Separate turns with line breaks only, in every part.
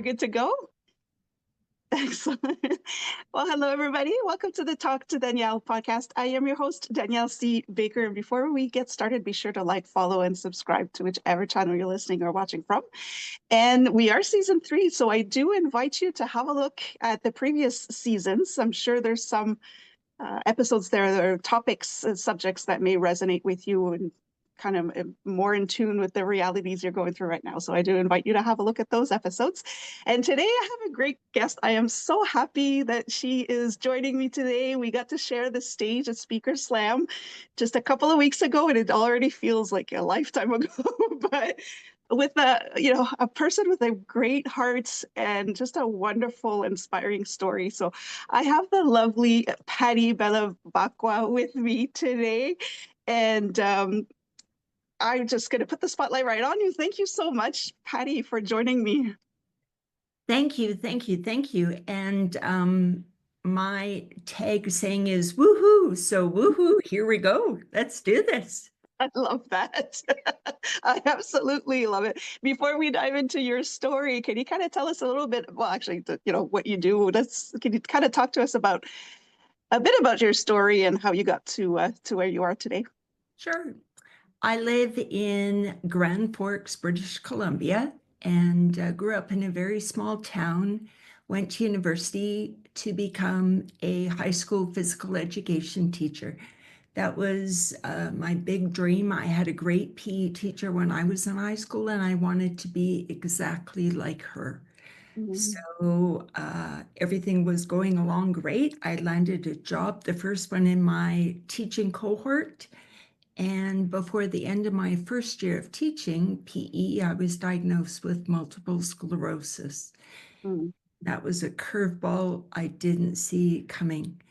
good to go? Excellent. Well, hello, everybody. Welcome to the Talk to Danielle podcast. I am your host, Danielle C. Baker. And before we get started, be sure to like, follow, and subscribe to whichever channel you're listening or watching from. And we are season 3, so I do invite you to have a look at the previous seasons. I'm sure there's some episodes there that are topics and subjects that may resonate with you and kind of more in tune with the realities you're going through right now. So I do invite you to have a look at those episodes. And today I have a great guest. I am so happy that she is joining me today. We got to share the stage at Speaker Slam just a couple of weeks ago, and it already feels like a lifetime ago. But with a person with a great heart and just a wonderful, inspiring story. So I have the lovely Patti Bevilacqua with me today. And I'm just going to put the spotlight right on you. Thank you so much, Patti, for joining me.
Thank you, thank you, thank you. And my tag saying is woohoo. So woohoo, here we go. Let's do this.
I love that. I absolutely love it. Before we dive into your story, can you kind of tell us a little bit, well, actually, what you do? Can you kind of talk to us about a bit about your story and how you got to where you are today?
Sure. I live in Grand Forks, British Columbia, and grew up in a very small town. Went to university to become a high school physical education teacher. That was my big dream. I had a great PE teacher when I was in high school, and I wanted to be exactly like her.
Mhm.
So everything was going along great. I landed a job, the first one in my teaching cohort. And before the end of my first year of teaching PE, I was diagnosed with multiple sclerosis.
Mhm.
That was a curveball I didn't see coming.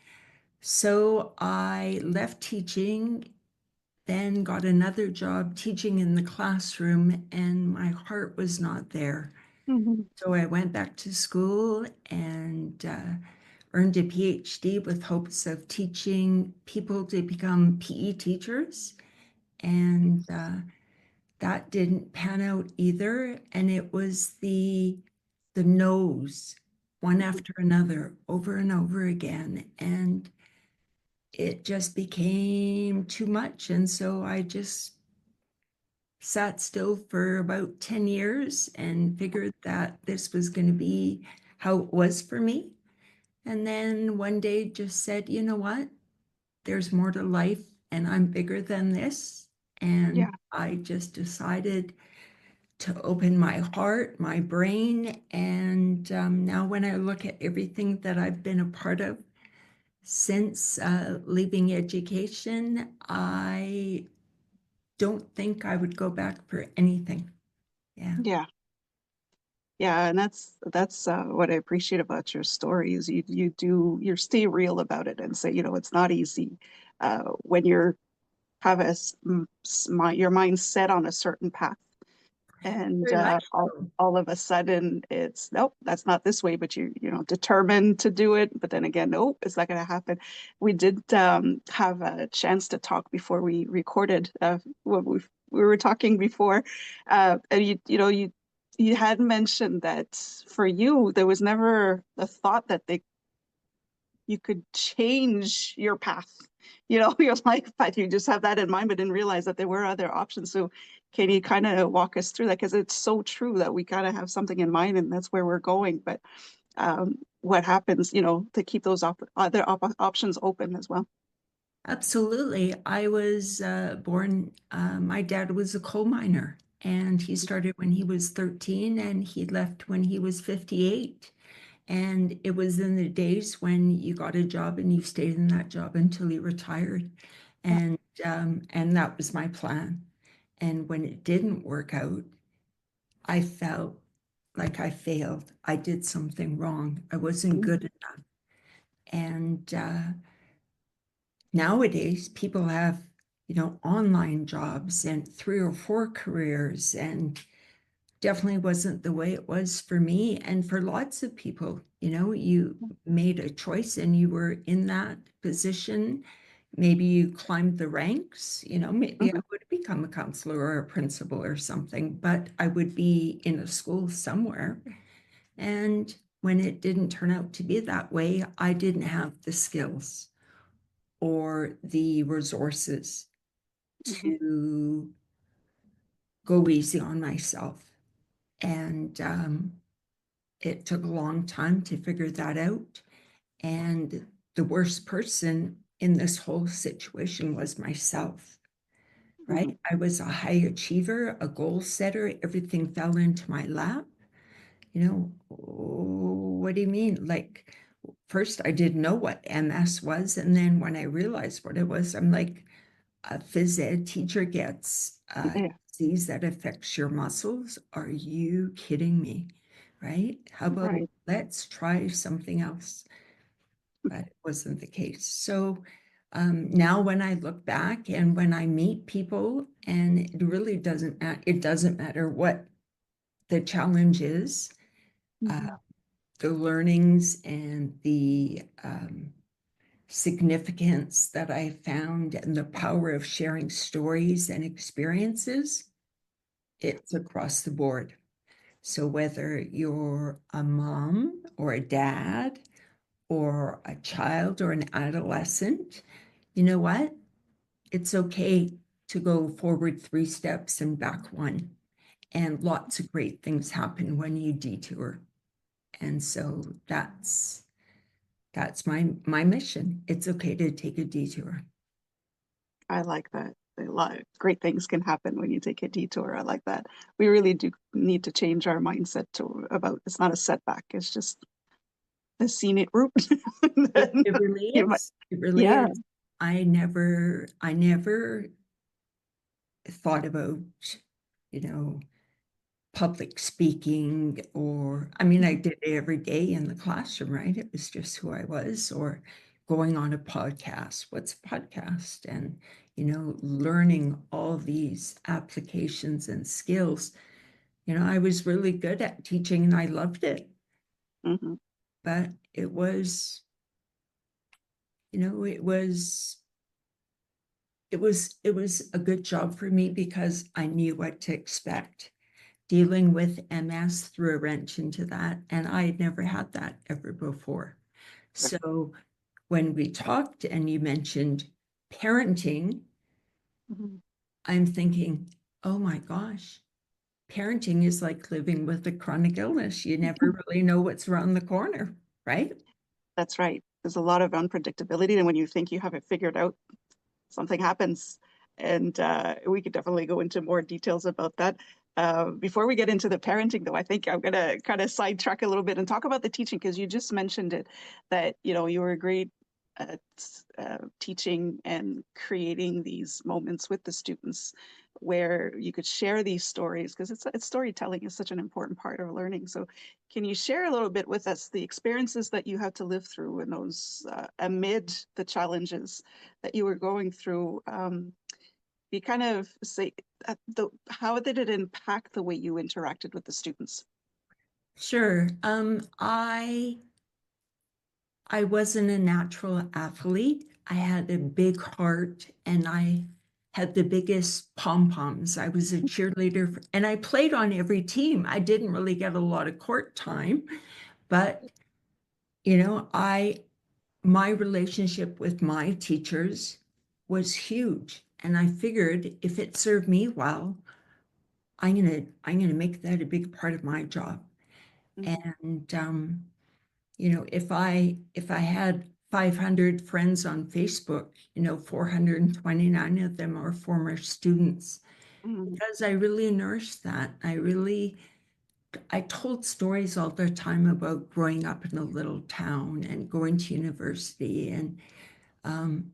So I left teaching, then got another job teaching in the classroom, and my heart was not there.
Mhm.
So I went back to school and earned a PhD with hopes of teaching people to become PE teachers. And that didn't pan out either. And it was the no's, one after another, over and over again. And it just became too much. And so I just sat still for about 10 years and figured that this was going to be how it was for me. And then one day just said, you know what? There's more to life and I'm bigger than this.
Yeah.
And I just decided to open my heart, my brain. And now, when I look at everything that I've been a part of since leaving education, I don't think I would go back for anything. Yeah.
Yeah. Yeah, and that's what I appreciate about your story is you stay real about it and say, it's not easy when you're have your mind set on a certain path, and
Very much
all,
so.
all of a sudden it's nope, that's not this way, but determined to do it, but then again, nope, it's not going to happen. We did have a chance to talk before we recorded when we were talking before, and you had mentioned that for you there was never a thought that you could change your path, your life path. You just have that in mind, but didn't realize that there were other options. So can you kind of walk us through that? Because it's so true that we kind of have something in mind and that's where we're going. But what happens, to keep those other options open as well?
Absolutely. I was born, my dad was a coal miner, and he started when he was 13 and he left when he was 58. And it was in the days when you got a job and you stayed in that job until you retired.
Yeah.
And that was my plan. And when it didn't work out, I felt like I failed. I did something wrong. I wasn't good enough. And nowadays, people have, online jobs and 3 or 4 careers, and definitely wasn't the way it was for me. And for lots of people, you made a choice and you were in that position. Maybe you climbed the ranks, maybe I
Mhm.
would become a counselor or a principal or something, but I would be in a school somewhere. And when it didn't turn out to be that way, I didn't have the skills or the resources
Mhm.
to go easy on myself. And it took a long time to figure that out. And the worst person in this whole situation was myself,
Mhm.
right? I was a high achiever, a goal setter. Everything fell into my lap. What do you mean? Like, first, I didn't know what MS was. And then when I realized what it was, I'm like, a phys ed teacher gets a
Yeah,
disease that affects your muscles. Are you kidding me? Right? How about
right.
let's try something else? But it wasn't the case. So now when I look back and when I meet people, and it really doesn't matter, it doesn't matter what the challenge is, uh,
Mhm.
the learnings and the significance that I found and the power of sharing stories and experiences, it's across the board. So whether you're a mom or a dad or a child or an adolescent, you know what? It's okay to go forward 3 steps and back one. And lots of great things happen when you detour. And so that's my mission. It's okay to take a detour.
I like that. A lot of great things can happen when you take a detour. I like that. We really do need to change our mindset to about it's not a setback. It's just a scenic route. Then
It really
you might,
is. It really
yeah.
is. I never thought about, you know, public speaking, or I mean, I did it every day in the classroom, right? It was just who I was, or going on a podcast. What's a podcast? And, learning all these applications and skills. I was really good at teaching and I loved it,
Hmm.
but it was a good job for me because I knew what to expect. Dealing with MS threw a wrench into that, and I had never had that ever before. So when we talked and you mentioned parenting,
Hmm.
I'm thinking, oh my gosh, parenting is like living with a chronic illness. You never really know what's around the corner, right?
That's right. There's a lot of unpredictability, and when you think you have it figured out, something happens. And we could definitely go into more details about that. Before we get into the parenting, though, I think I'm going to kind of sidetrack a little bit and talk about the teaching because you just mentioned it that you were great at teaching and creating these moments with the students where you could share these stories because it's storytelling is such an important part of learning. So, can you share a little bit with us the experiences that you had to live through and those amid the challenges that you were going through? You kind of say how did it impact the way you interacted with the students?
Sure. I wasn't a natural athlete. I had a big heart and I had the biggest pom poms. I was a cheerleader and I played on every team. I didn't really get a lot of court time, but I my relationship with my teachers was huge. And I figured if it served me well, I'm gonna make that a big part of my job.
Mhm.
And if I had 500 friends on Facebook, 429 of them are former students
Mhm.
because I really nourished that. I told stories all the time about growing up in a little town and going to university, and um,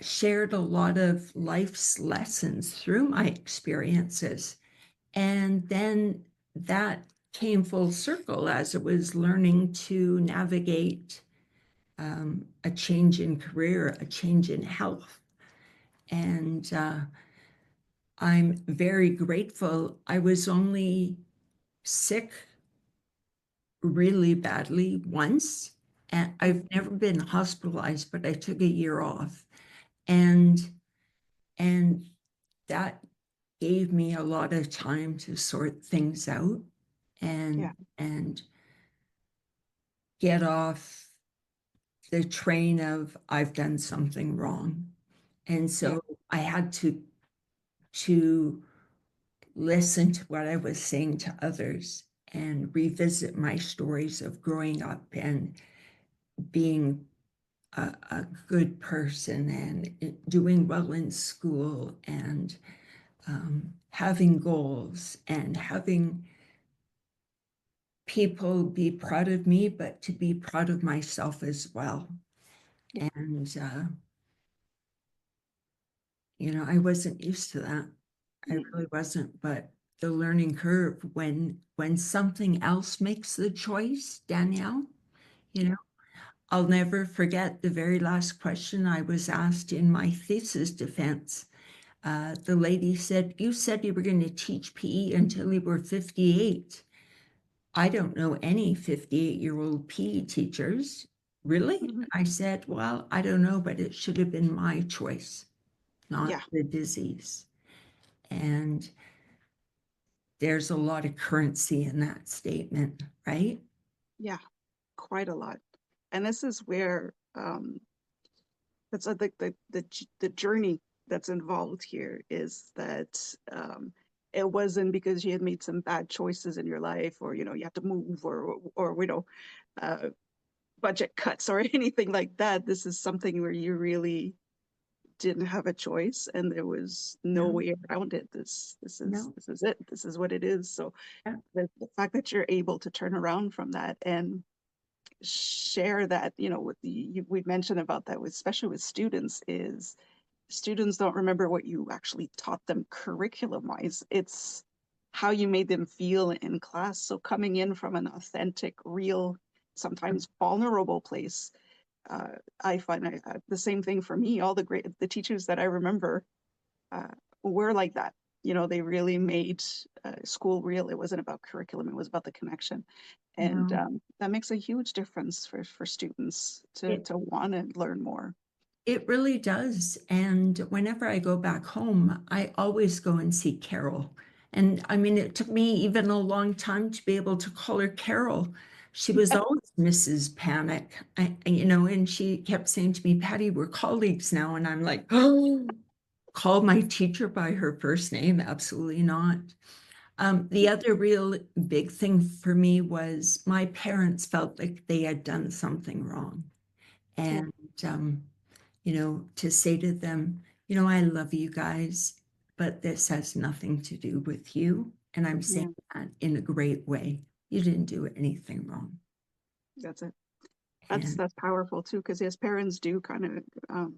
shared a lot of life's lessons through my experiences. And then that came full circle as it was learning to navigate a change in career, a change in health. And I'm very grateful. I was only sick really badly once, and I've never been hospitalized, but I took a year off. And and that gave me a lot of time to sort things out
Yeah.
and get off the train of I've done something wrong. And
Yeah.
so I had to listen to what I was saying to others and revisit my stories of growing up and being a good person and doing well in school and having goals and having people be proud of me, but to be proud of myself as well.
Yeah.
And, I wasn't used to that. I
Mm.
really wasn't, but the learning curve when something else makes the choice, Danielle, you
Yeah.
know, I'll never forget the very last question I was asked in my thesis defense. The lady said, "You said you were going to teach PE until you were 58. I don't know any 58-year-old PE teachers. Really?"
Mhm.
I said, "Well, I don't know, but it should have been my choice, not
Yeah.
the disease." And there's a lot of currency in that statement, right?
Yeah. Quite a lot. And this is where that's the journey that's involved here is that it wasn't because you had made some bad choices in your life, or you have to move, or uh, budget cuts or anything like that. This is something where you really didn't have a choice, and there was no
No,
way around it.
no,
This is it. This is what it is. So
yeah,
the fact that you're able to turn around from that and share that, with we mentioned about that, especially with students, is students don't remember what you actually taught them curriculum wise. It's how you made them feel in class. So coming in from an authentic, real, sometimes vulnerable place, I find the same thing for me. All the teachers that I remember uh, were like that. They really made school real. It wasn't about curriculum; it was about the connection, and
no.
that makes a huge difference for students to
It
want to learn more.
It really does. And whenever I go back home, I always go and see Carol. And I mean, it took me even a long time to be able to call her Carol. She was always Mrs. Panic, and she kept saying to me, "Patty, we're colleagues now." And I'm like, "Oh, call my teacher by her first name? Absolutely not." The other real big thing for me was my parents felt like they had done something wrong.
Yeah,
And to say to them, "I love you guys, but this has nothing to do with you." And I'm saying
yeah,
that in a great way. You didn't do anything wrong.
that's it. That's
And
that's powerful too, because yes, parents do kind of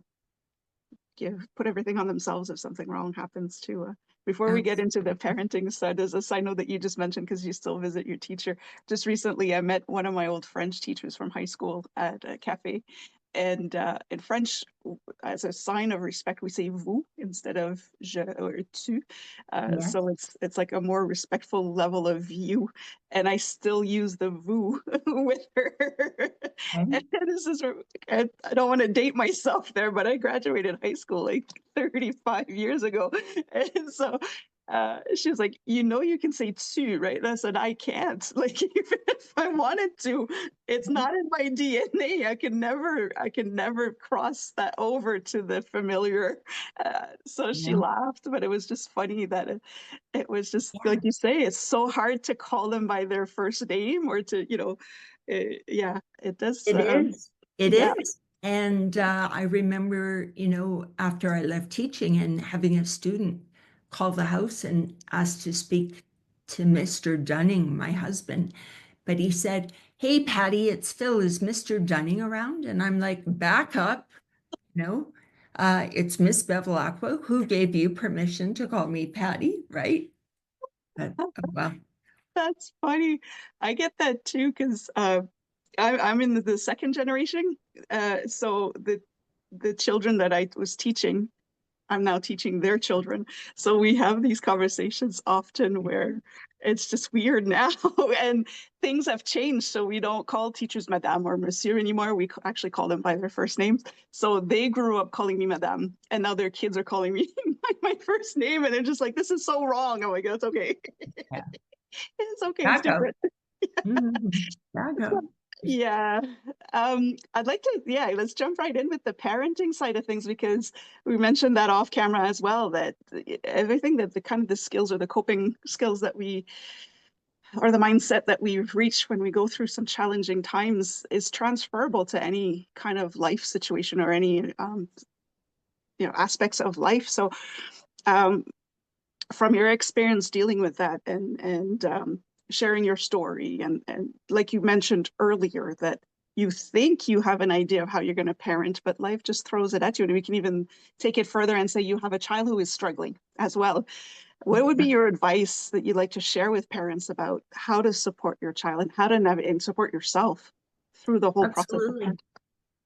put everything on themselves if something wrong happens to before we get into the
absolutely.
parenting side. As a side note that you just mentioned, because you still visit your teacher, just recently I met one of my old French teachers from high school at a cafe, and in French, as a sign of respect, we say vous instead of je or tu. So
Yes.
it's like a more respectful level of you, and I still use the vous with her. And
Okay.
this is, I don't want to date myself there, but I graduated high school like 35 years ago. And so she was like, you can say tu, right? And I said, I can't. Like, even if I wanted to, it's not in my DNA. I can never cross that over to the familiar. So she
No.
laughed, but it was just funny that it was just like
Yeah,
you say, it's so hard to call them by their first name or to, yeah, it does.
it is. It
Yeah,
is. And I remember, after I left teaching and having a student call the house and ask to speak to Mr. Dunning, my husband. But he said, "Hey, Patty, it's Phil. Is Mr. Dunning around?" And I'm like, "Back up. No, it's Miss Bevilacqua who gave you permission to call me Patty, right?" But well,
that's funny. I get that too because I'm in the second generation. So the children that I was teaching, I'm now teaching their children. So we have these conversations often where it's just weird now, and things have changed. So we don't call teachers Madame or Monsieur anymore. We actually call them by their first names. So they grew up calling me Madame, and now their kids are calling me by my first name, and they're just like, "This is so wrong." I'm like, "That's okay."
yeah.
It's okay. It's
Back up.
different.
Back
So,
up.
yeah. I'd like to, yeah, let's jump right in with the parenting side of things because we mentioned that off camera as well, that everything that the kind of the skills or the coping skills that we or the mindset that we reach when we go through some challenging times is transferable to any kind of life situation or any aspects of life. So um, from your experience dealing with that and sharing your story and like you mentioned earlier that you think you have an idea of how you're going to parent, but life just throws it at you. And we can even take it further and say you have a child who is struggling as well. What would be your advice that you'd like to share with parents about how to support your child and how to navigate and support yourself through the whole process of
Absolutely.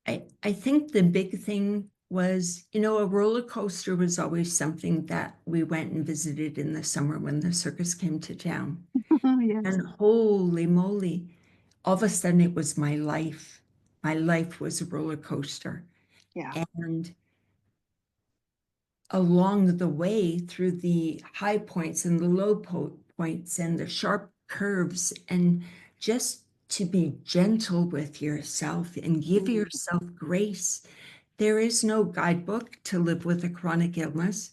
parenting?
I think the big thing was, a roller coaster was always something that we went and visited in the summer when the circus came to town.
Yes.
And holy moly, all of a sudden it was my life. My life was a roller coaster.
Yeah.
And along the way, through the high points and the low points and the sharp curves, and just to be gentle with yourself and give
Mhm.
yourself grace. There is no guidebook to live with a chronic illness,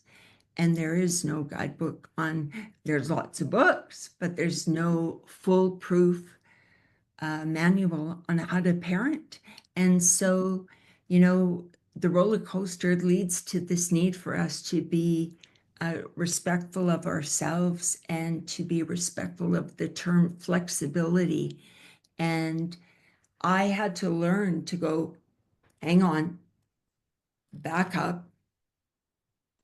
and there is no guidebook on, there's lots of books, but there's no foolproof manual on how to parent. And so, the roller coaster leads to this need for us to be respectful of ourselves and to be respectful of the term flexibility. And I had to learn to go, hang on, back up.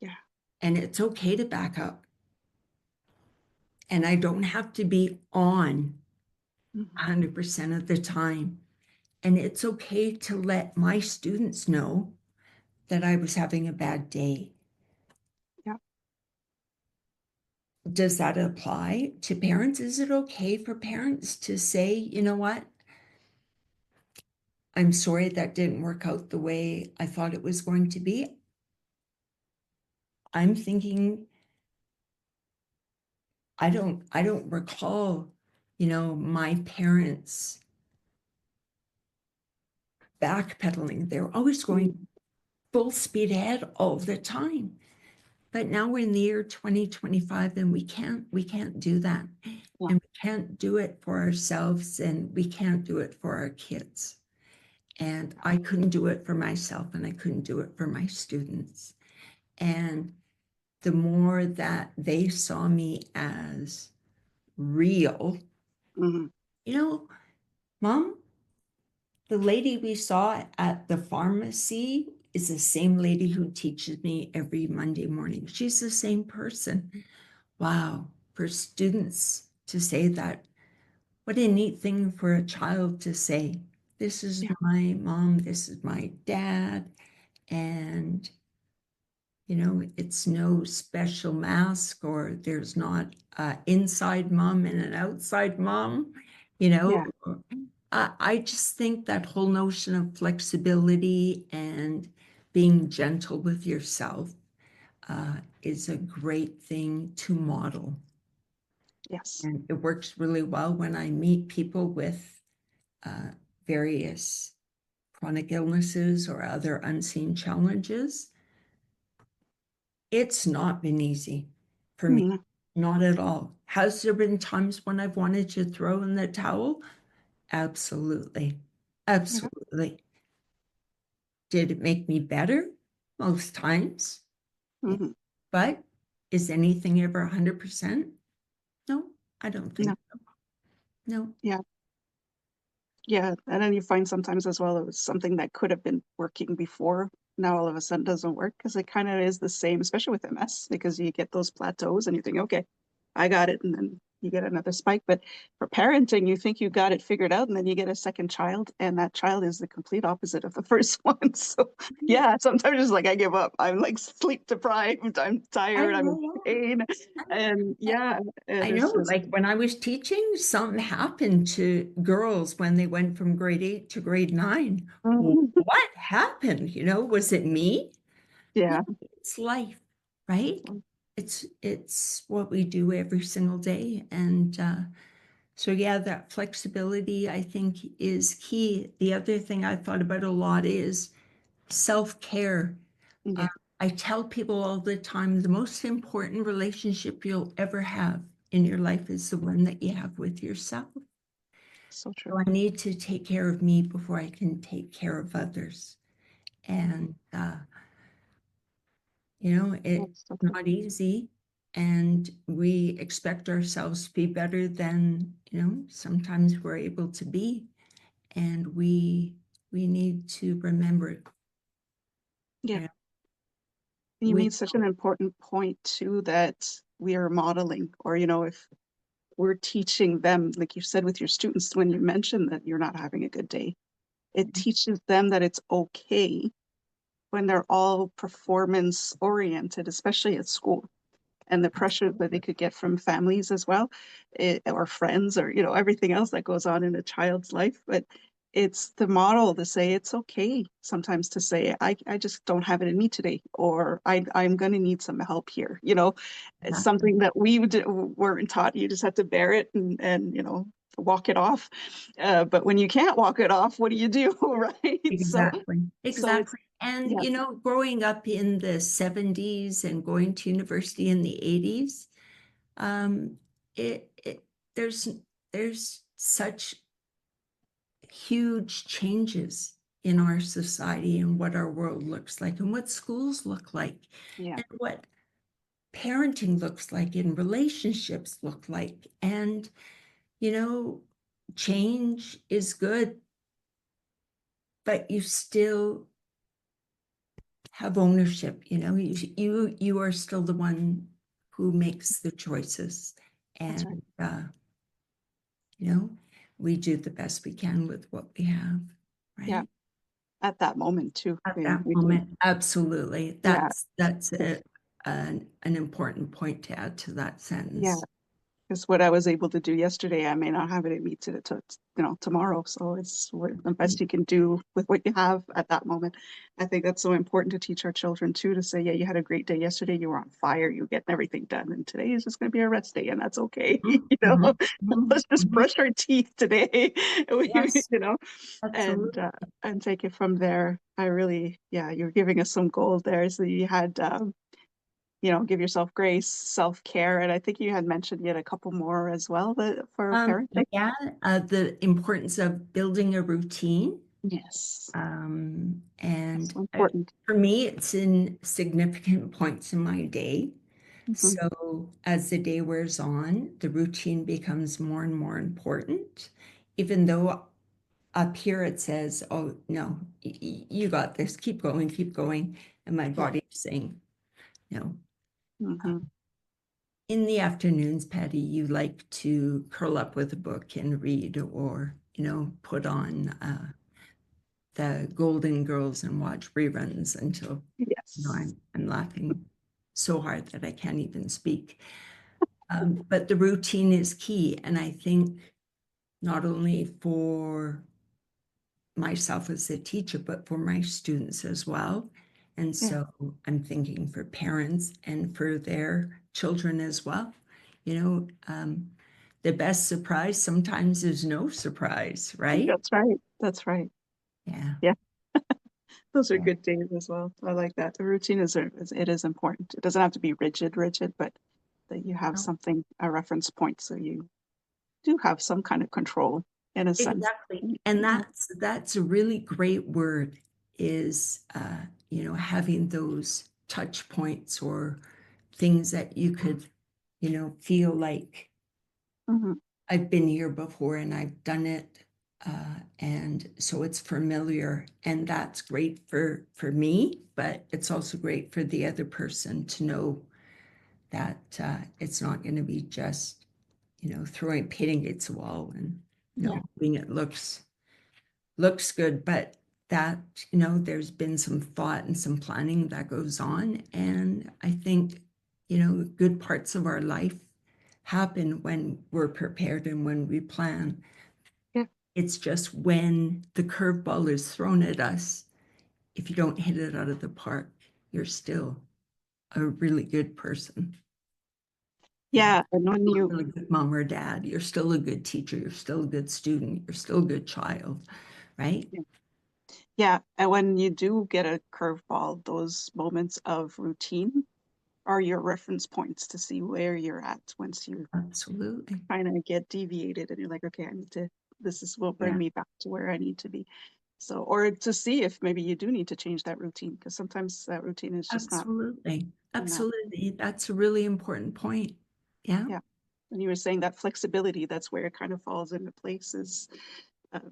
Yeah.
And it's okay to back up. And I don't have to be on
Mhm.
100% of the time. And it's okay to let my students know that I was having a bad day.
Yeah.
Does that apply to parents? Is it okay for parents to say, you know what? I'm sorry that didn't work out the way I thought it was going to be. I'm thinking I don't recall, my parents backpedaling. They're always going
Mhm.
full speed ahead all the time. But now we're in the year 2025 and we can't do that.
Yeah.
And we can't do it for ourselves and we can't do it for our kids. And I couldn't do it for myself and I couldn't do it for my students. And the more that they saw me as real,
Mhm.
you know, Mom, the lady we saw at the pharmacy is the same lady who teaches me every Monday morning. She's the same person. Wow. For students to say that, what a neat thing for a child to say. This is
Yeah.
my mom, this is my dad. And, it's no special mask or there's not an inside mom and an outside mom, you know.
Yeah.
I just think that whole notion of flexibility and being gentle with yourself is a great thing to model.
Yes.
And it works really well when I meet people with uh, various chronic illnesses or other unseen challenges. It's not been easy for me,
Mhm.
not at all. Has there been times when I've wanted to throw in the towel? Absolutely.
Yeah.
Absolutely. Did it make me better? Most times. Yeah.
Mhm.
But is anything ever 100%? No, I don't think
No.
so. No.
Yeah. Yeah. And then you find sometimes as well it was something that could have been working before. Now all of a sudden doesn't work because it kind of is the same, especially with MS, because you get those plateaus and you think, okay, I got it. And then you get another spike. But for parenting, you think you got it figured out, and then you get a second child, and that child is the complete opposite of the first one. So yeah, sometimes it's like I give up. I'm like sleep deprived, I'm
I
tired, I'm in
know.
pain. And yeah, and
I
it's
know,
just
like when I was teaching, something happened to girls when they went from grade 8 to grade 9.
mhm.
What happened? Was it me? No,
Yeah.
it's life, right? it's what we do every single day. And so yeah, that flexibility I think is key. The other thing I thought about a lot is self-care. Uh,
Yeah,
I tell people all the time, the most important relationship you'll ever have in your life is the one that you have with yourself.
so
So
true.
I need to take care of me before I can take care of others. And it's
That's so true.
not easy. And we expect ourselves to be better than, sometimes we're able to be. And we need to remember,
Yeah.
you know,
And you
we
made such an important point too that we are modeling, or, if we're teaching them, like you said with your students, when you mentioned that you're not having a good day, it teaches them that it's okay when they're all performance oriented, especially at school, and the pressure that they could get from families as well, or friends, or everything else that goes on in a child's life. But it's the model to say it's okay sometimes to say I just don't have it in me today, or I'm going to need some help here. It's
exactly,
something that weren't taught. You just have to bear it and walk it off. But when you can't walk it off, what do you do, right?
exactly,
So it's
exactly. And
yeah,
growing up in the 70s and going to university in the 80s, um, it there's such huge changes in our society and what our world looks like and what schools look like
yeah,
and what parenting looks like and relationships look like. And, you know, change is good, but you still have ownership. You are still the one who makes the choices.
that's right.
And, you know, we do the best we can with what we have,
Yeah,
right?
at that moment too.
At
Yeah,
that
we do.
moment, absolutely.
Yeah,
That's an important point to add to that
yeah.
sentence.
Because what I was able to do yesterday, I may not have it in me tomorrow. So it's the best you can do with what you have at that moment. I think that's so important to teach our children too, to say, yeah, you had a great day yesterday, you were on fire, you were getting everything done, and today is just going to be a rest day, and that's okay.
Mhm, mhm, mhm,
Let's just
mhm.
brush our teeth today,
Yes,
you know, and uh,
absolutely.
and take it from there. Yeah, you're giving us some gold there. So you had give yourself grace, self-care. And I think you had mentioned yet a couple more as well that for parenting.
Yeah, the importance of building a routine.
Yes, that's
And
so important.
for me, it's in significant points in my day.
Mhm.
So as the day wears on, the routine becomes more and more important, even though up here it says, oh, no, you got this, keep going, keep going. And my
Yeah.
body is saying, no.
Hmm.
In the afternoons, Patty, you like to curl up with a book and read or, put on the Golden Girls and watch reruns until,
Yes.
I'm laughing so hard that I can't even speak. But the routine is key. And I think not only for myself as a teacher, but for my students as well. And
Yeah.
so I'm thinking for parents and for their children as well. You know, um, the best surprise sometimes is no surprise, right?
That's right. That's right.
Yeah.
Yeah. Those are
Yeah.
good days as well. I like that. The routine it is important. It doesn't have to be rigid, but that you have
No,
something, a reference point, so you do have some kind of control in a sense.
exactly. And
Yeah.
that's a really great word is having those touch points or things that you could, feel like
Hmm.
I've been here before and I've done it. And so it's familiar and that's great for me, but it's also great for the other person to know that it's not going to be just, throwing painting against the wall and,
Yeah.
hoping it looks good, but that, there's been some thought and some planning that goes on. And I think, good parts of our life happen when we're prepared and when we plan.
Yeah.
It's just when the curveball is thrown at us, if you don't hit it out of the park, you're still a really good person.
Yeah. And when you,
Still a good mom or dad. You're still a good teacher. You're still a good student. You're still a good child, right?
yeah. And when you do get a curveball, those moments of routine are your reference points to see where you're at once you
Absolutely.
kind of get deviated and you're like, okay, I need to, this is will bring
Yeah,
me back to where I need to be. So, or to see if maybe you do need to change that routine because sometimes that routine is just not,
absolutely.
not,
Absolutely. That's a really important point. Yeah.
yeah. And you were saying that flexibility, that's where it kind of falls into place is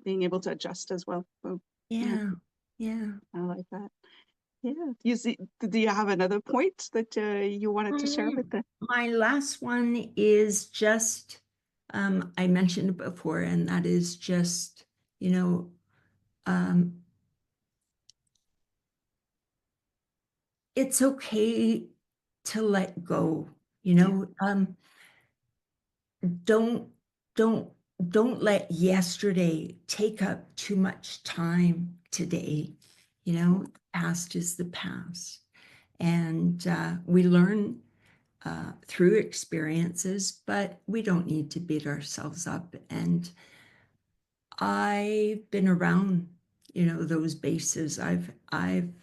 being able to adjust as well. So, yeah,
Yeah. Yeah.
I like that. Yeah. You see, do you have another point that you wanted to share with the?
My last one is just, I mentioned it before, and that is just, you know, um, it's okay to let go,
Yeah.
don't, don't, don't let yesterday take up too much time today. The past is the past. And we learn through experiences, but we don't need to beat ourselves up. And I've been around, those bases. I've been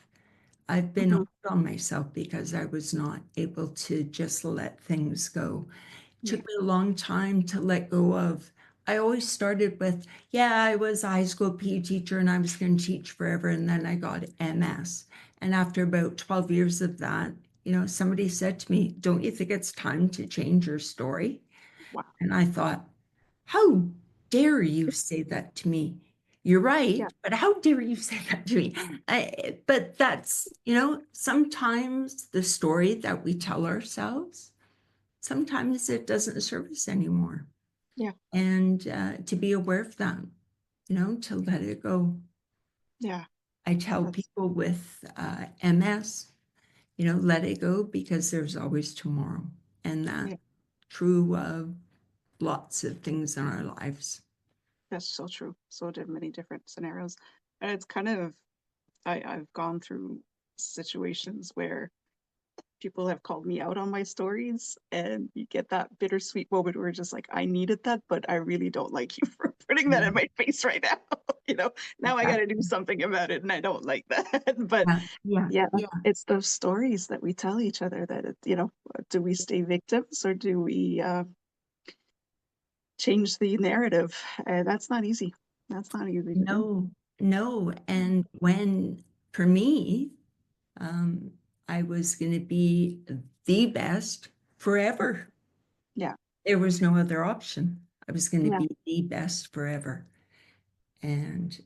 Hmm.
hard on myself because I was not able to just let things go. It took
Yeah.
me a long time to let go of. I always started with, yeah, I was a high school PE teacher and I was going to teach forever. And then I got MS. And after about 12 years of that, somebody said to me, don't you think it's time to change your story?
Wow.
And I thought, how dare you say that to me? You're
Yeah.
right, but how dare you say that to me? But that's, sometimes the story that we tell ourselves, sometimes it doesn't serve us anymore.
Yeah.
And to be aware of that, to let it go.
Yeah.
I tell
That's,
people with MS, let it go because there's always tomorrow. And that's
yeah.
true of lots of things in our lives.
That's so true. So many different scenarios. And it's kind of, I've gone through situations where people have called me out on my stories, and you get that bittersweet moment where it's just like, I needed that, but I really don't like you for putting that in
Yeah,
my face right now. You know, now I got to do
exactly.
something about it, and I don't like that. But
Yeah, yeah,
yeah,
yeah.
it's those stories that we tell each other that, do we stay victims or do we change the narrative? That's not easy. That's not easy to do.
No, no. And when, for me, um, I was going to be the best forever.
Yeah.
There was no other option. I was going to
Yeah.
be the best forever. And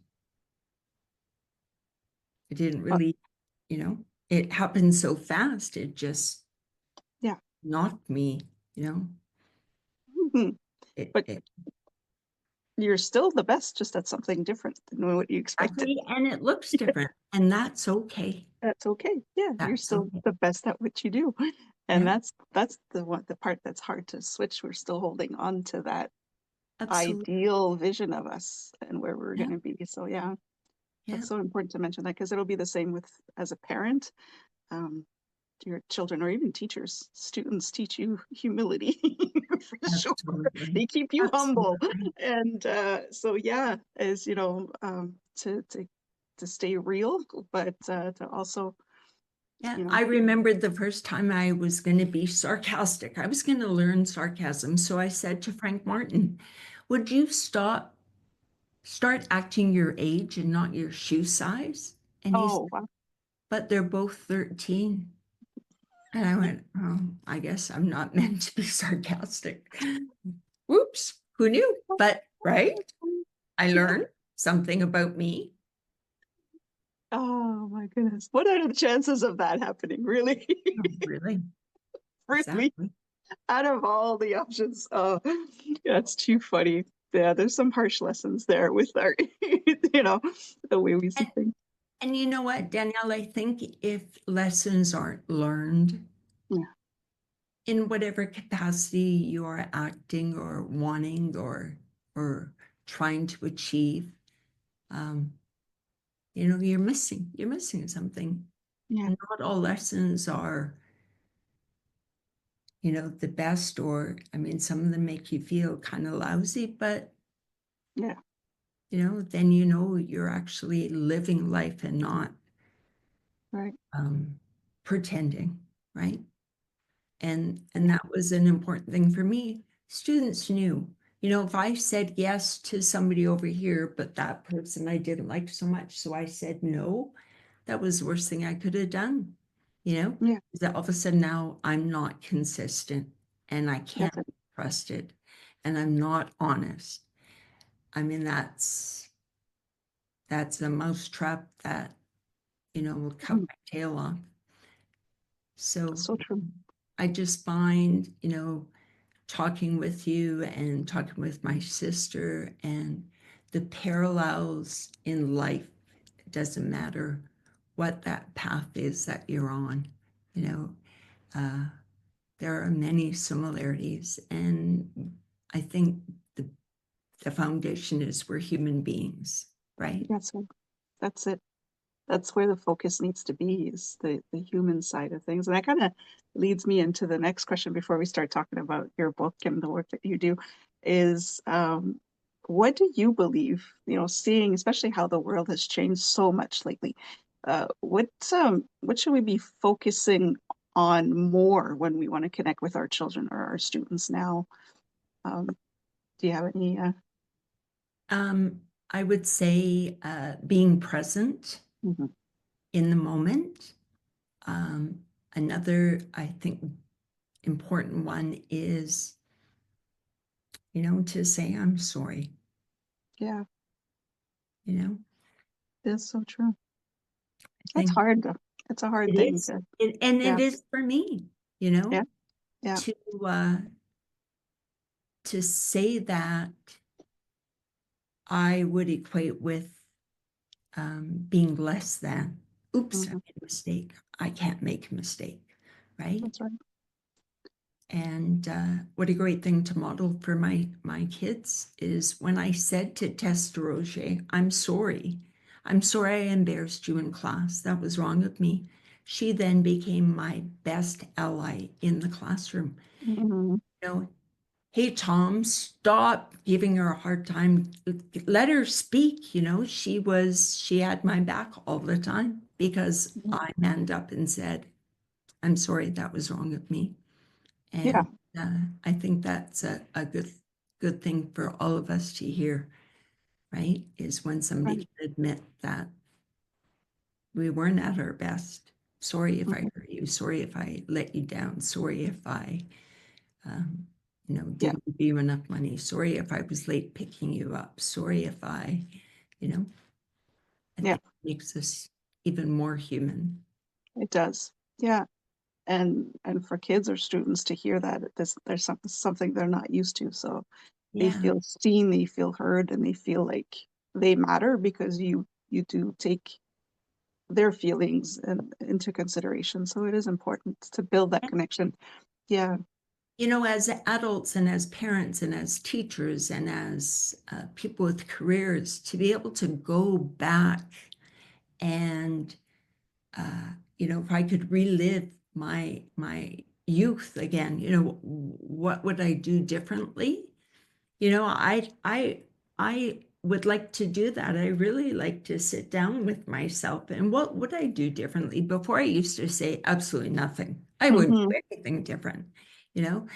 it didn't
Uh,
really, it happened so fast. It just
yeah.
knocked me, you know,
Mhm.
it,
But
it
you're still the best, just at something different than what you expected.
exactly, and it looks different. And that's okay.
That's okay. Yeah, you're
That's
still
okay.
the best at what you do. And
Yeah,
that's the part that's hard to switch. We're still holding on to that
absolutely.
ideal vision of us and where we're
Yeah,
going to be. So yeah,
yeah,
that's so important to mention that because it'll be the same with as a parent. Um, your children or even teachers, students teach you humility for sure.
absolutely.
They keep you humble.
Absolutely.
And so yeah, as to stay real, but to also,
Yeah,
you know,
I remembered the first time I was going to be sarcastic. I was going to learn sarcasm. So I said to Frank Martin, would you start acting your age and not your shoe size? And he said,
oh wow.
but they're both 13. And I went, oh, I guess I'm not meant to be sarcastic. Whoops, who knew? But right, I
Yeah.
learned something about me.
Oh my goodness. What are the chances of that happening? Really?
Oh, really?
Really?
Exactly.
Out of all the options. Oh, that's too funny. Yeah, there's some harsh lessons there with our, the way we see
And,
things.
and you know what, Danielle, I think if lessons aren't learned,
Yeah.
in whatever capacity you are acting or wanting or trying to achieve, um, you're missing something.
Yeah.
Not all lessons are, the best, or I mean, some of them make you feel kind of lousy, but
Yeah.
then you're actually living life and not
Right.
pretending, right? And
Yeah.
that was an important thing for me. Students knew, if I said yes to somebody over here, but that person I didn't like so much, so I said no, that was the worst thing I could have done.
Yeah.
Is that all of a sudden now I'm not consistent and I can't
That's it.
be trusted and I'm not honest. I mean, that's a mousetrap that, will cut
Mm,
my tail off. So
so true.
I just find, talking with you and talking with my sister and the parallels in life. It doesn't matter what that path is that you're on, you know, uh, there are many similarities. And I think the, the foundation is we're human beings, right?
That's it. That's it. That's where the focus needs to be, is the human side of things. And that kind of leads me into the next question before we start talking about your book and the work that you do is, what do you believe, seeing especially how the world has changed so much lately, what should we be focusing on more when we want to connect with our children or our students now? Um, do you have any
I would say being present
mhm,
in the moment. Um, Another, I think, important one is, to say I'm sorry,
yeah,
you know.
that's so true.
I
That's
think
hard though. It's a hard
it
thing
is,
to,
and
yeah,
it is for me, you know,
yeah, yeah.
to uh to say that I would equate with being less than. Oops, I
Mhm.
made a mistake. I can't make a mistake, right?
That's right.
And what a great thing to model for my kids is when I said to Testa Roger, I'm sorry. I'm sorry I embarrassed you in class. That was wrong of me. She then became my best ally in the classroom.
Mhm.
You know, hey, Tom, stop giving her a hard time. Let her speak. She had my back all the time because
Mhm.
I manned up and said, I'm sorry, that was wrong of me.
Yeah,
And I think that's a good thing for all of us to hear, right? Is when somebody
right.
can admit that we weren't at our best. Sorry if I
Mhm.
hurt you. Sorry if I let you down. Sorry if I, um,
Yeah,
didn't give you enough money. Sorry if I was late picking you up. Sorry if you know, I
yeah,
think it makes us even more human.
it does. Yeah, and for kids or students to hear that there's something they're not used to, so they
Yeah.
feel seen, they feel heard, and they feel like they matter because you do take their feelings into consideration. So it is important to build that connection. Yeah.
As adults and as parents and as teachers and as people with careers, to be able to go back and, if I could relive my youth again, what would I do differently? I would like to do that. I really like to sit down with myself and what would I do differently? Before I used to say absolutely nothing. I wouldn't
Hmm.
do anything different, you know.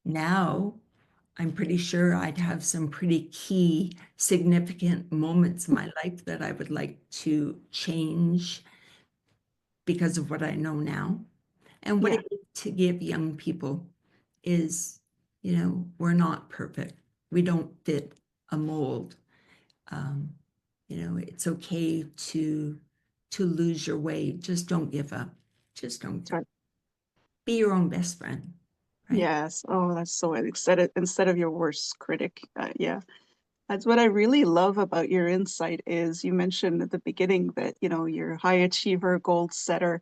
Now, I'm pretty sure I'd have some pretty key, significant moments in my life that I would like to change because of what I know now. And what
Yeah.
it is to give young people is, we're not perfect. We don't fit a mold. Um, it's okay to lose your way. Just don't give up. Just don't
That's
give up.
right.
Be your own best friend, right?
Yes. Oh, that's so right. Instead of your worst critic. Yeah. That's what I really love about your insight is you mentioned at the beginning that, you're a high achiever, goal setter.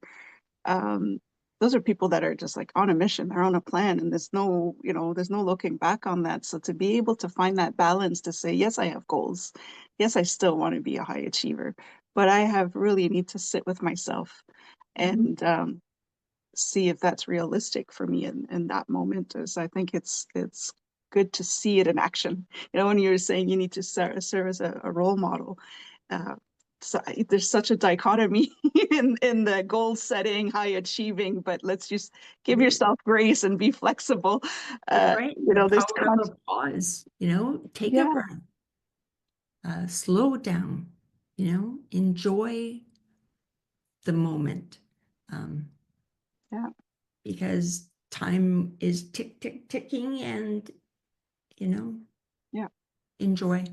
Um, those are people that are just like on a mission, they're on a plan, and there's no looking back on that. So to be able to find that balance to say, yes, I have goals. Yes, I still want to be a high achiever, but I have really need to sit with myself
Mhm.
and see if that's realistic for me in that moment. Is I think it's good to see it in action. You know, when you're saying you need to serve as a role model, uh, so there's such a dichotomy in the goal setting, high achieving, but let's just give
Right.
yourself grace and be flexible.
Right.
You
The
know, there's
power of a pause, take a
yeah,
breath, slow down, enjoy the moment. Um,
yeah,
because time is tick, tick, ticking and, you know,
yeah.
enjoy.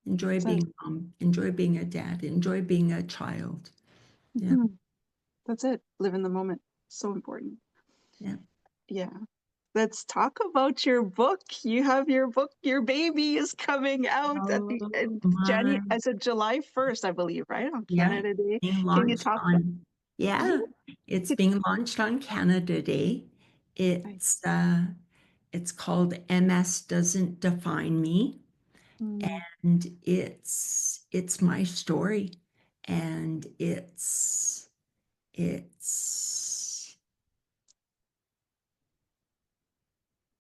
Enjoy
So
being a mom, enjoy being a dad, enjoy being a child. Yeah,
mhm, that's it. Live in the moment. So important.
yeah.
Yeah. Let's talk about your book. You have your book. Your baby is coming out at
Oh
the end
my,
January, as of July 1st, I believe, right? On
yeah,
Canada Day.
being
Can you
launched
talk about
on,
right?
yeah, it's
Could-
being launched on Canada Day.
right.
It's called MS Doesn't Define Me,
Mm,
and it's my story, and it's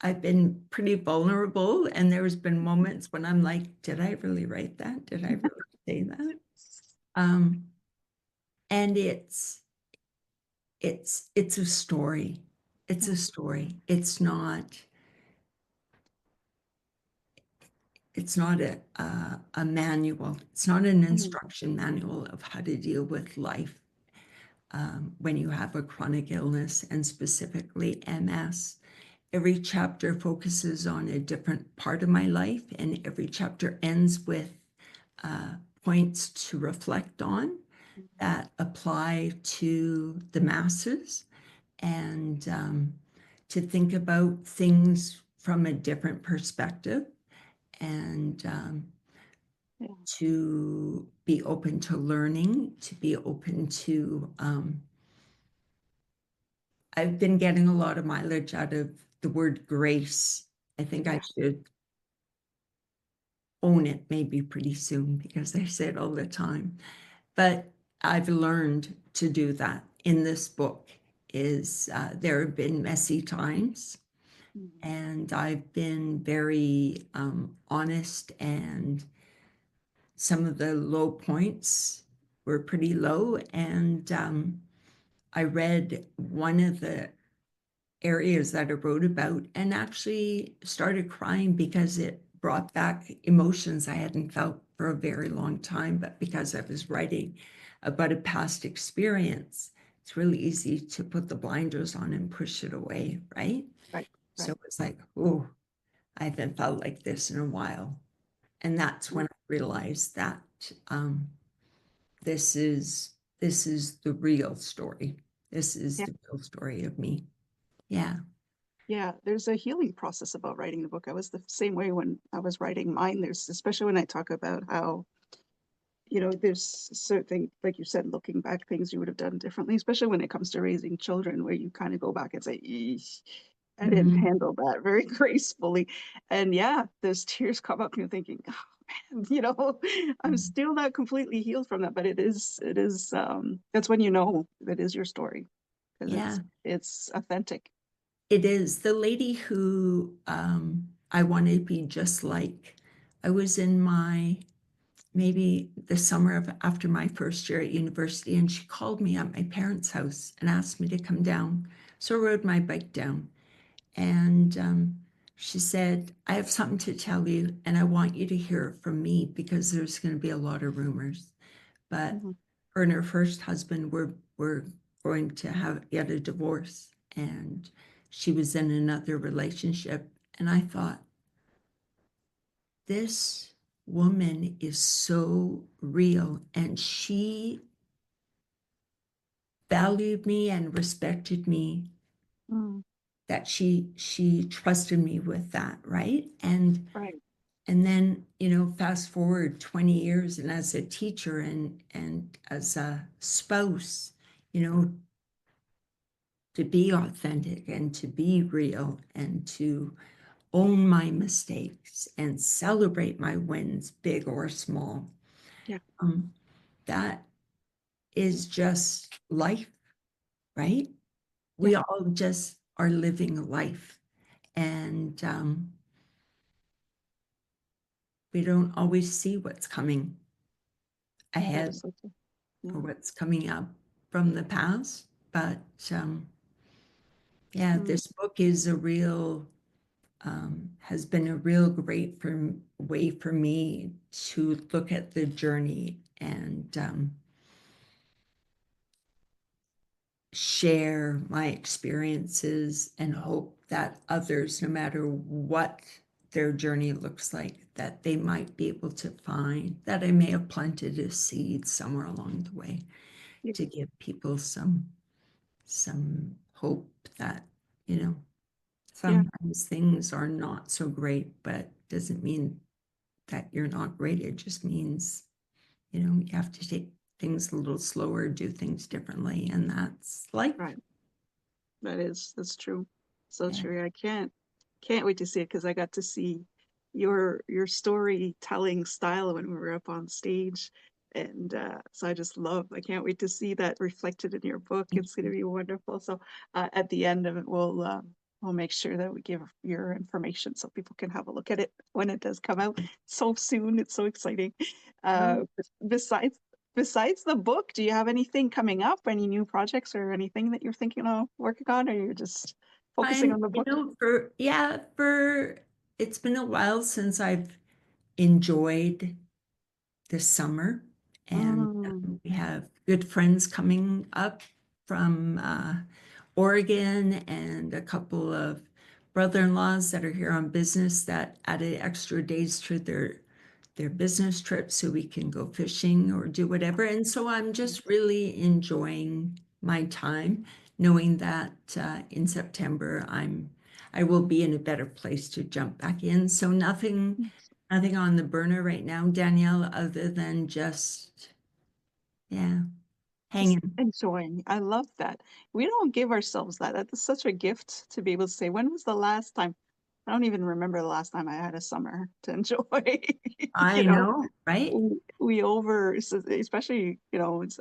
I've been pretty vulnerable, and there's been moments when I'm like, did I really write that? Did I really say that? Um, and it's a story. It's
yeah.
a story. It's not a manual. It's not an
Mm,
instruction manual of how to deal with life when you have a chronic illness, and specifically MS. Every chapter focuses on a different part of my life, and every chapter ends with uh, points to reflect on that apply to the masses, and to think about things from a different perspective, and
yeah.
to be open to learning, to be open to. I've been getting a lot of mileage out of the word grace. I think I
Yeah.
should own it maybe pretty soon because I say it all the time. But I've learned to do that in this book. Is there have been messy times,
Mm,
and I've been very honest, and some of the low points were pretty low. And I read one of the areas that I wrote about and actually started crying because it brought back emotions I hadn't felt for a very long time. But because I was writing about a past experience, it's really easy to put the blinders on and push it away, right?
right.
So
Right.
it's like, oh, I haven't felt like this in a while. And that's
Mm,
when I realized that um, this is this is the real story. This is
yeah.
the real story of me. Yeah.
Yeah. There's a healing process about writing the book. I was the same way when I was writing mine. There's especially when I talk about how there's certain, like you said, looking back, things you would have done differently, especially when it comes to raising children, where you kind of go back and say, "Eesh, I didn't
Mhm.
handle that very gracefully." And yeah, those tears come up and you're thinking, oh, man, I'm still not completely healed from that, but that's when you know that is your story because
Yeah,
it's authentic.
it is. The lady who I want to be just like, I was in maybe the summer of after my first year at university, and she called me at my parents' house and asked me to come down. So I rode my bike down, and she said, I have something to tell you, and I want you to hear it from me because there's going to be a lot of rumors. But
Mhm.
her and her first husband were going to get a divorce, and she was in another relationship. And I thought, this woman is so real, and she valued me and respected me,
Mm,
that she trusted me with that, right?
right.
And then, fast forward 20 years, and as a teacher and as a spouse, you know, to be authentic and to be real and to own my mistakes and celebrate my wins, big or small.
Yeah.
That is just life, right? we all just are living life, and we don't always see what's coming
That
ahead
is so true. Yeah.
or what's coming up from the past. But yeah,
Mm,
this book is a real has been a real great way for me to look at the journey and share my experiences and hope that others, no matter what their journey looks like, that they might be able to find that I may have planted a seed somewhere along the way
yeah.
to give people some hope that, you know,
Yeah.
sometimes things are not so great, but doesn't mean that you're not great. It just means, you have to take things a little slower, do things differently, and that's life.
Right. That's true. So
Yeah.
true. I can't wait to see it because I got to see your storytelling style when we were up on stage. And so I can't wait to see that reflected in your book.
Thank
It's going to
you.
be wonderful. So at the end of it, we'll make sure that we give your information so people can have a look at it when it does come out so soon. It's so exciting.
Oh,
Uh, besides Besides the book, do you have anything coming up? Any new projects or anything that you're thinking of working on, or you're just focusing
I'm,
on the book?
for it's been a while since I've enjoyed the summer, and
Mm,
we have good friends coming up from Oregon and a couple of brother-in-laws that are here on business that added extra days to their business trip so we can go fishing or do whatever. And so I'm just really enjoying my time, knowing that in September I will be in a better place to jump back in. So nothing on the burner right now, Danielle, other than just yeah,
just
hanging.
enjoying. I love that. We don't give ourselves that. That is such a gift to be able to say, when was the last time? I don't even remember the last time I had a summer to enjoy. You
I
know,
know, right?
especially,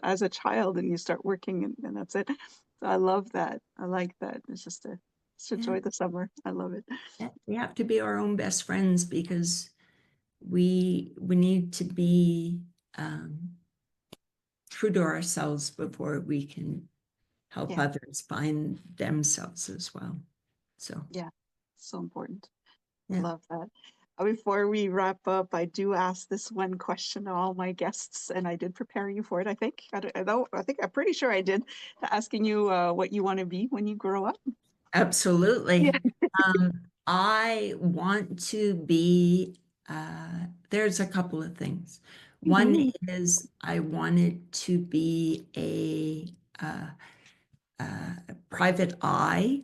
as a child and you start working and that's it. So I love that. I like that. It's just
Yeah,
enjoy the summer. I love it.
yeah. We have to be our own best friends because we need to be um, true to ourselves before we can help
Yeah.
others find themselves as well. So,
Yeah, so important. I
yeah,
love that. Before we wrap up, I do ask this one question to all my guests, and I did prepare you for it, I think. I know, I'm pretty sure I did, asking you what you want to be when you grow up. Yeah.
absolutely. I want to be, there's a couple of things. One
Mhm.
is I wanted to be a private eye,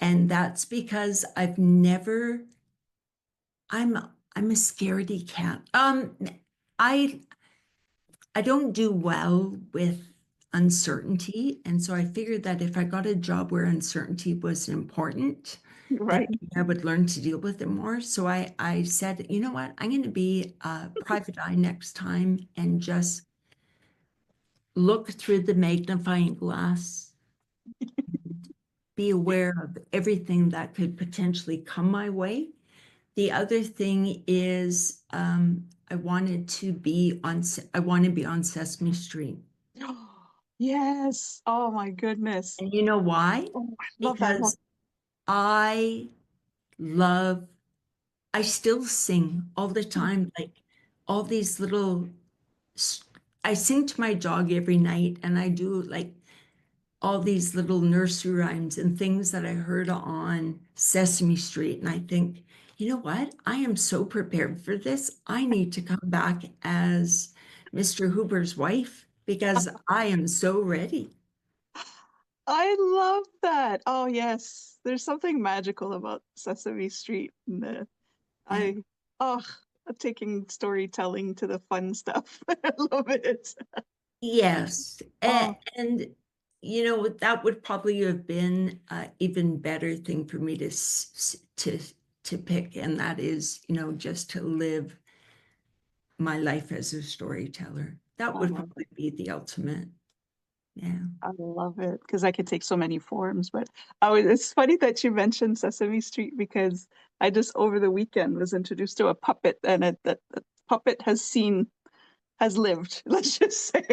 and that's because I'm I'm a scaredy cat. I I don't do well with uncertainty. And so I figured that if I got a job where uncertainty was important, that
Right.
maybe I would learn to deal with it more. So I said, you know what, I'm going to be a private eye next time and just look through the magnifying glass, be aware of everything that could potentially come my way. The other thing is I want to be on Sesame Street.
Yes. Oh my goodness.
And you know why?
Oh, I love that.
Because I love, I still sing all the time, like all these little, I sing to my dog every night and I do like all these little nursery rhymes and things that I heard on Sesame Street. And I think, you know what? I am so prepared for this. I need to come back as Mr. Hoover's wife because I am so ready.
I love that. Oh yes. There's something magical about Sesame Street and
Yeah.
I oh taking storytelling to the fun stuff. I love it.
Yes.
Oh,
And, that would probably have been an even better thing for me to pick. And that is, just to live my life as a storyteller. That
I
would
love it.
probably be the ultimate. Yeah.
I love it because I can take so many forms. But it's funny that you mentioned Sesame Street because I just over the weekend was introduced to a puppet, and that puppet has lived. Let's just say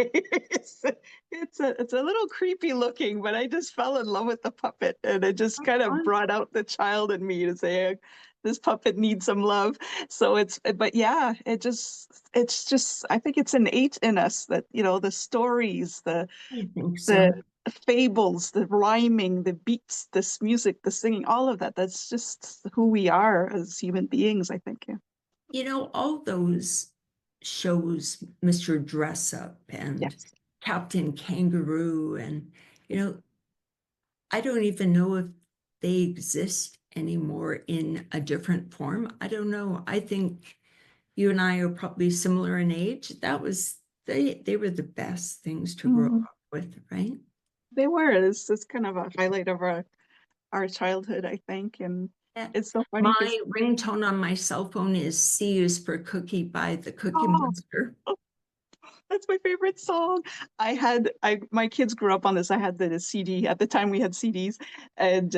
it's a little creepy looking, but I just fell in love with the puppet, and it just kind of brought out the child in me to say, this puppet needs some love. So but yeah, it's just I think it's innate in us that the stories,
I think
the
so.
fables, the rhyming, the beats, this music, the singing, all of that. That's just who we are as human beings, I think. Yeah.
All those shows, Mr. Dress Up and
Yes.
Captain Kangaroo, and, you know, I don't even know if they exist anymore in a different form. I don't know. I think you and I are probably similar in age. They were the best things to grow
Mhm.
up with, right?
They were. It's kind of a highlight of our childhood, I think. And
Yeah.
it's so funny because,
My ringtone on my cell phone is C is for Cookie by the Cookie
oh,
Monster.
that's my favorite song. My kids grew up on this. I had the CD. At the time we had CDs, and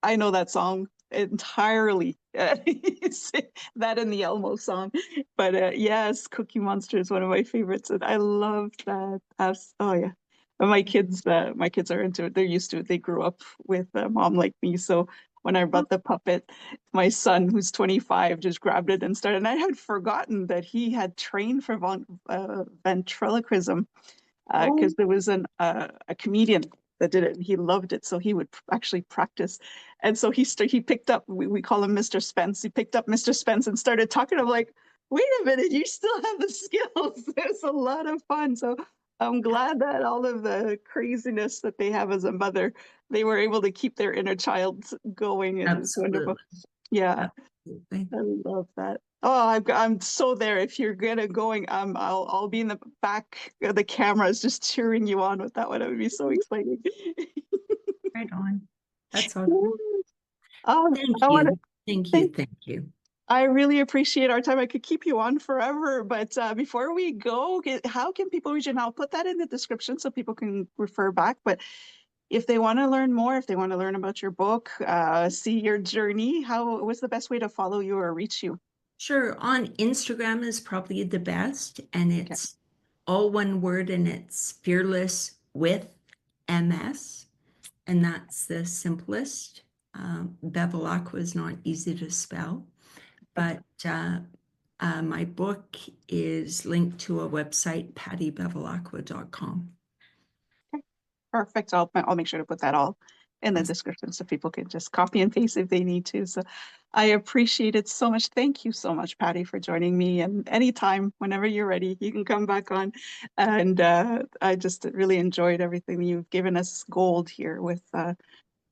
I know that song entirely. It's that and the Elmo song. But yes, Cookie Monster is one of my favorites, and I love that. Oh yeah. But my kids are into it. They're used to it. They grew up with a mom like me. So when I bought the puppet, my son, who's 25, just grabbed it and started. And I had forgotten that he had trained for ventriloquism
Oh,
because there was a comedian that did it and he loved it. So he would actually practice. And so he picked up, we call him Mr. Spence. He picked up Mr. Spence and started talking. I'm like, wait a minute, you still have the skills. It's a lot of fun. So I'm glad that all of the craziness that they have as a mother, they were able to keep their inner child going, and it's wonderful.
absolutely.
Yeah,
Absolutely.
I love that. Oh, I'm so there. If you're gonna going, I'll be in the back of the cameras just cheering you on with that one. It would be so exciting.
Right on. That's awesome. Thank
I want to
you. Thank you.
thank.
Thank you.
I really appreciate our time. I could keep you on forever, but before we go, how can people reach you? And I'll put that in the description so people can refer back. But if they want to learn more, if they want to learn about your book, see your journey, what's the best way to follow you or reach you?
Sure. On Instagram is probably the best, and
Okay.
it's all one word, and it's fearless with MS, and that's the simplest. Bevilacqua is not easy to spell, but my book is linked to a website, pattybevilacqua.com.
Perfect. I'll make sure to put that all in the description so people can just copy and paste if they need to. So I appreciate it so much. Thank you so much, Patty, for joining me. And anytime, whenever you're ready, you can come back on. And I just really enjoyed everything you've given us gold here with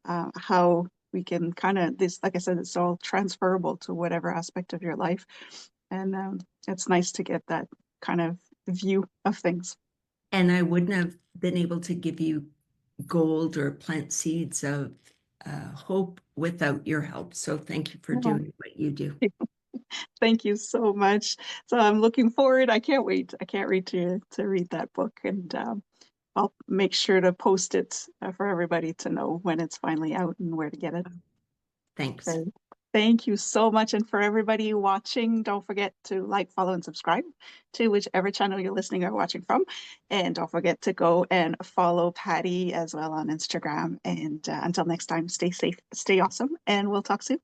how we can kind of this, like I said, it's all transferable to whatever aspect of your life. And it's nice to get that kind of view of things.
And I wouldn't have been able to give you gold or plant seeds of hope without your help. So thank you for doing what you do.
Thank you so much. So I'm looking forward. I can't wait. I can't wait to read that book, and I'll make sure to post it for everybody to know when it's finally out and where to get it.
Thanks.
Okay. Thank you so much. And for everybody watching, don't forget to like, follow, and subscribe to whichever channel you're listening or watching from. And don't forget to go and follow Patty as well on Instagram. And until next time, stay safe, stay awesome, and we'll talk soon.